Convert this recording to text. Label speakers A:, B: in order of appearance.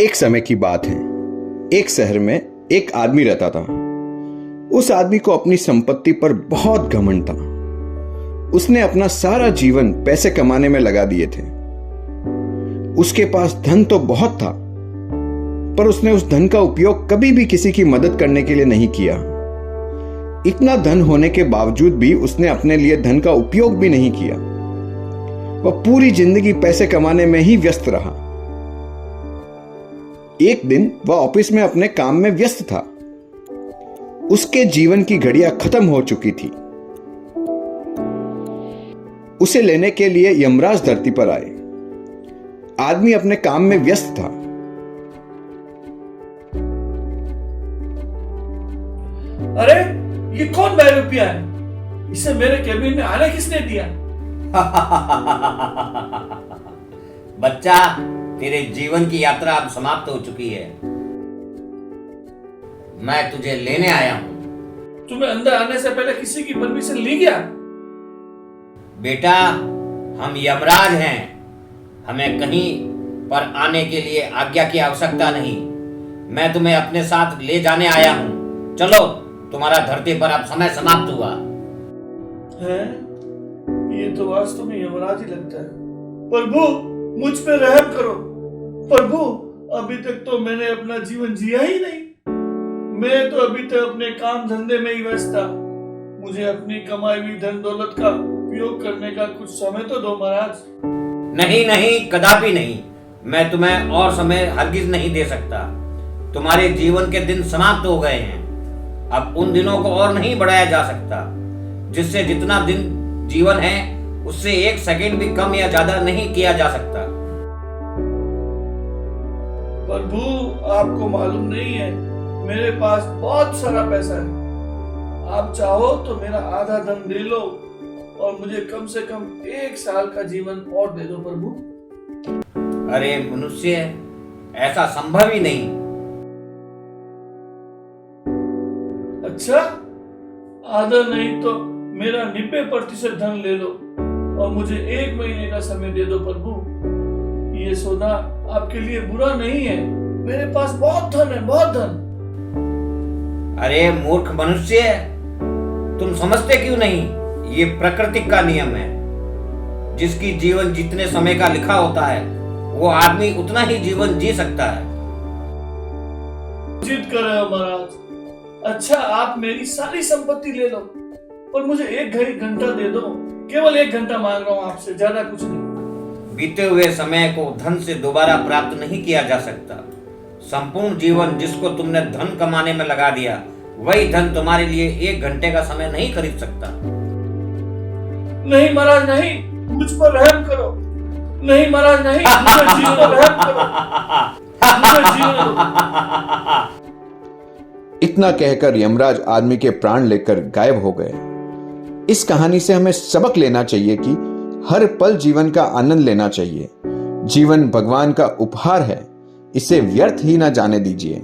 A: एक समय की बात है। एक शहर में एक आदमी रहता था। उस आदमी को अपनी संपत्ति पर बहुत घमंड था। उसने अपना सारा जीवन पैसे कमाने में लगा दिए थे। उसके पास धन तो बहुत था, पर उसने उस धन का उपयोग कभी भी किसी की मदद करने के लिए नहीं किया। इतना धन होने के बावजूद भी उसने अपने लिए धन का उपयोग भी नहीं किया। वह पूरी जिंदगी पैसे कमाने में ही व्यस्त रहा। एक दिन वह ऑफिस में अपने काम में व्यस्त था। उसके जीवन की घड़ियां खत्म हो चुकी थी। उसे लेने के लिए यमराज धरती पर आए। आदमी अपने काम में व्यस्त था।
B: अरे ये कौन बहरूपिया है? इसे मेरे केबिन में आने किसने दिया?
C: बच्चा, तेरे जीवन की यात्रा अब समाप्त हो चुकी है। मैं तुझे लेने आया हूं।
B: तुम्हें अंदर आने से पहले किसी की परमिशन ली क्या?
C: बेटा, हम यमराज हैं। हमें कहीं पर आने के लिए आज्ञा की आवश्यकता नहीं। मैं तुम्हें अपने साथ ले जाने आया हूं। चलो, तुम्हारा धरती पर अब समय समाप्त हुआ
B: है। ये तो वास्तव में यमराज ही लगता है। प्रभु, मुझ पे रहम करो। प्रभु, अभी तक तो मैंने अपना जीवन जिया ही नहीं। मैं तो अभी तक अपने काम धंधे में ही व्यस्त था। मुझे अपनी कमाई हुई धन दौलत का उपयोग करने का कुछ समय तो दो महाराज।
C: नहीं नहीं, कदापि नहीं। मैं तुम्हें और समय हरगिज नहीं दे सकता। तुम्हारे जीवन के दिन समाप्त हो गए हैं। अब उन दिनों को और नहीं बढ़ाया जा सकता। जिससे जितना दिन जीवन है, उससे एक सेकंड भी कम या ज्यादा नहीं किया जा सकता।
B: प्रभु, आपको मालूम नहीं है, मेरे पास बहुत सारा पैसा है। आप चाहो तो मेरा आधा धन दे लो और मुझे कम से कम 1 साल का जीवन और दे दो प्रभु।
C: अरे मनुष्य, ऐसा संभव ही नहीं।
B: अच्छा, आधा नहीं तो मेरा 90% धन ले लो और मुझे 1 महीने का समय दे दो प्रभु। ये सौदा आपके लिए बुरा नहीं है। मेरे पास बहुत धन है, बहुत धन।
C: अरे मूर्ख मनुष्य, तुम समझते क्यों नहीं? ये प्रकृति का नियम है। जिसकी जीवन जितने समय का लिखा होता है, वो आदमी उतना ही जीवन जी सकता है।
B: जिद कर रहे हो महाराज। अच्छा, आप मेरी सारी संपत्ति ले लो और मुझे 1 घंटा दे दो। केवल 1 घंटा मांग रहा हूं आपसे, ज्यादा कुछ नहीं।
C: बीते हुए समय को धन से दोबारा प्राप्त नहीं किया जा सकता। संपूर्ण जीवन जिसको तुमने धन कमाने में लगा दिया, वही धन तुम्हारे लिए 1 घंटे का समय नहीं खरीद सकता।
B: नहीं महाराज, नहीं, मुझ पर रहम करो। नहीं महाराज, नहीं, मुझे जीने दो, रहम करो। मुझे जीने दो।
A: इतना कहकर यमराज आदमी के प्राण लेकर गायब हो गए। इस कहानी से हमें सबक लेना चाहिए कि हर पल जीवन का आनंद लेना चाहिए। जीवन भगवान का उपहार है, इसे व्यर्थ ही ना जाने दीजिए।